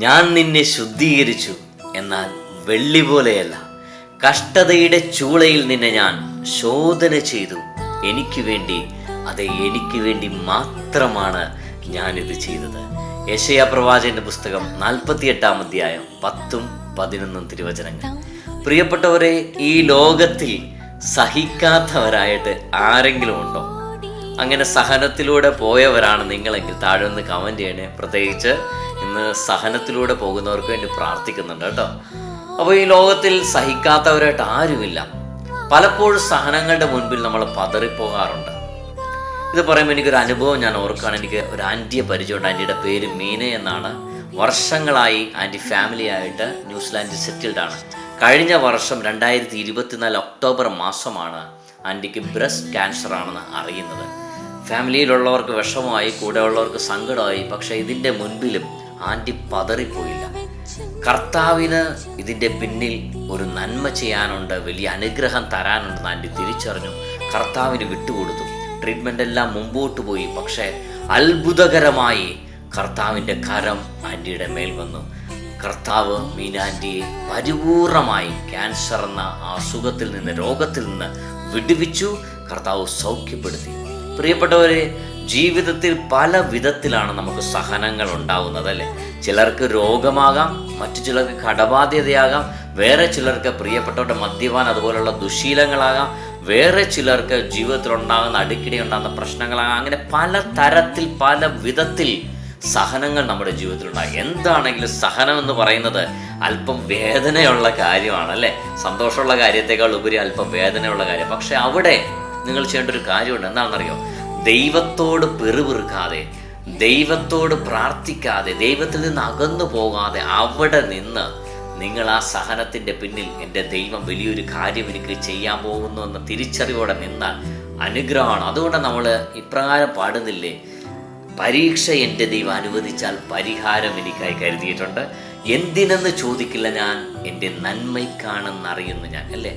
ഞാൻ നിന്നെ ശുദ്ധീകരിച്ചു, എന്നാൽ വെള്ളി പോലെയല്ല. കഷ്ടതയുടെ ചൂളയിൽ നിന്നെ ഞാൻ ശോധന ചെയ്തു. എനിക്ക് വേണ്ടി മാത്രമാണ് ഞാനിത് ചെയ്തത്. യെശയ്യാ പ്രവാചകന്റെ പുസ്തകം 48-ാം അധ്യായം 10-11 തിരുവചനങ്ങൾ. പ്രിയപ്പെട്ടവരെ, ഈ ലോകത്തിൽ സഹിക്കാത്തവരായിട്ട് ആരെങ്കിലും ഉണ്ടോ? അങ്ങനെ സഹനത്തിലൂടെ പോയവരാണ് നിങ്ങളെങ്കിൽ താഴെ ഒന്ന് കമൻറ്റ് ചെയ്യണേ. പ്രത്യേകിച്ച് ഇന്ന് സഹനത്തിലൂടെ പോകുന്നവർക്ക് വേണ്ടി പ്രാർത്ഥിക്കുന്നുണ്ട് കേട്ടോ. അപ്പോൾ ഈ ലോകത്തിൽ സഹിക്കാത്തവരായിട്ട് ആരുമില്ല. പലപ്പോഴും സഹനങ്ങളുടെ മുൻപിൽ നമ്മൾ പതറിപ്പോകാറുണ്ട്. ഇത് പറയുമ്പോൾ എനിക്കൊരു അനുഭവം ഞാൻ ഓർക്കുകയാണ്. എനിക്ക് ഒരു ആൻറ്റിയെ പരിചയമുണ്ട്. ആൻറ്റിയുടെ പേര് മീന എന്നാണ്. വർഷങ്ങളായി ആൻറ്റി ഫാമിലി ആയിട്ട് ന്യൂസിലാൻഡിൽ സെറ്റിൽഡാണ്. കഴിഞ്ഞ വർഷം 2024 ഒക്ടോബർ മാസമാണ് ആൻറ്റിക്ക് ബ്രസ്റ്റ് ക്യാൻസർ ആണെന്ന് അറിയുന്നത്. ഫാമിലിയിലുള്ളവർക്ക് വിഷമമായി, കൂടെ ഉള്ളവർക്ക് സങ്കടമായി. പക്ഷേ ഇതിൻ്റെ മുൻപിലും ആൻറ്റി പതറിപ്പോയില്ല. കർത്താവിന് ഇതിൻ്റെ പിന്നിൽ ഒരു നന്മ ചെയ്യാനുണ്ട്, വലിയ അനുഗ്രഹം തരാനുണ്ടെന്ന് ആൻറ്റി തിരിച്ചറിഞ്ഞു. കർത്താവിന് വിട്ടുകൊടുത്തു. ട്രീറ്റ്മെൻ്റ് എല്ലാം മുമ്പോട്ട് പോയി. പക്ഷേ അത്ഭുതകരമായി കർത്താവിൻ്റെ കരം ആൻറ്റിയുടെ മേൽ വന്നു. കർത്താവ് മീനാൻറ്റിയെ പരിപൂർണമായി ക്യാൻസർ എന്ന ആ അസുഖത്തിൽ നിന്ന്, രോഗത്തിൽ നിന്ന് വിടുവിച്ചു. കർത്താവ് സൗഖ്യപ്പെടുത്തി. പ്രിയപ്പെട്ടവരെ, ജീവിതത്തിൽ പല വിധത്തിലാണ് നമുക്ക് സഹനങ്ങൾ ഉണ്ടാകുന്നത് അല്ലേ? ചിലർക്ക് രോഗമാകാം, മറ്റു ചിലർക്ക് കടബാധ്യതയാകാം, വേറെ ചിലർക്ക് പ്രിയപ്പെട്ടവരുടെ മദ്യപാനം അതുപോലുള്ള ദുശീലങ്ങളാകാം, വേറെ ചിലർക്ക് ജീവിതത്തിലുണ്ടാകുന്ന അടിക്കടി ഉണ്ടാകുന്ന പ്രശ്നങ്ങളാകാം. അങ്ങനെ പല തരത്തിൽ പല വിധത്തിൽ സഹനങ്ങൾ നമ്മുടെ ജീവിതത്തിലുണ്ടാകും. എന്താണെങ്കിലും സഹനം എന്ന് പറയുന്നത് അല്പം വേദനയുള്ള കാര്യമാണ് അല്ലേ? സന്തോഷമുള്ള കാര്യത്തേക്കാൾ ഉപരി അല്പം വേദനയുള്ള കാര്യം. പക്ഷെ അവിടെ നിങ്ങൾ ചെയ്യേണ്ട ഒരു കാര്യമുണ്ട്. എന്താണെന്നറിയോ? ദൈവത്തോട് പെറുപിറുക്കാതെ, ദൈവത്തോട് പ്രാർത്ഥിക്കാതെ, ദൈവത്തിൽ നിന്ന് അകന്നു പോകാതെ അവിടെ നിന്ന് നിങ്ങൾ ആ സഹനത്തിൻ്റെ പിന്നിൽ എൻ്റെ ദൈവം വലിയൊരു കാര്യം എനിക്ക് ചെയ്യാൻ പോകുന്നു എന്ന തിരിച്ചറിവോടെ നിന്നാൽ അനുഗ്രഹമാണ്. അതുകൊണ്ട് നമ്മൾ ഇപ്രകാരം പാടുന്നില്ലേ? പരീക്ഷ എൻ്റെ ദൈവം അനുവദിച്ചാൽ പരിഹാരം എനിക്കായി കരുതിയിട്ടുണ്ട്. എന്തിനെന്ന് ചോദിക്കില്ല ഞാൻ, എൻ്റെ നന്മയ്ക്കാണെന്നറിയുന്നു ഞാൻ അല്ലേ?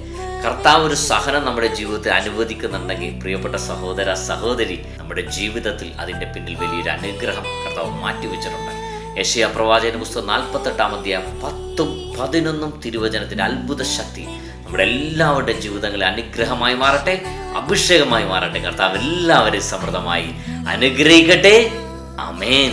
കർത്താവ് ഒരു സഹനം നമ്മുടെ ജീവിതത്തിൽ അനുവദിക്കുന്നുണ്ടെങ്കിൽ പ്രിയപ്പെട്ട സഹോദര സഹോദരി, നമ്മുടെ ജീവിതത്തിൽ അതിൻ്റെ പിന്നിൽ വലിയൊരു അനുഗ്രഹം കർത്താവ് മാറ്റിവെച്ചിട്ടുണ്ട്. യെശയ്യാ പ്രവാചകന്റെ പുസ്തകം 48-ാം അധ്യായം 10-11 തിരുവചനത്തിൻ്റെ അത്ഭുത ശക്തി നമ്മുടെ എല്ലാവരുടെയും ജീവിതങ്ങളിൽ അനുഗ്രഹമായി മാറട്ടെ, അഭിഷേകമായി മാറട്ടെ. കർത്താവ് എല്ലാവരെയും സമൃദ്ധമായി അനുഗ്രഹിക്കട്ടെ. ആമേൻ.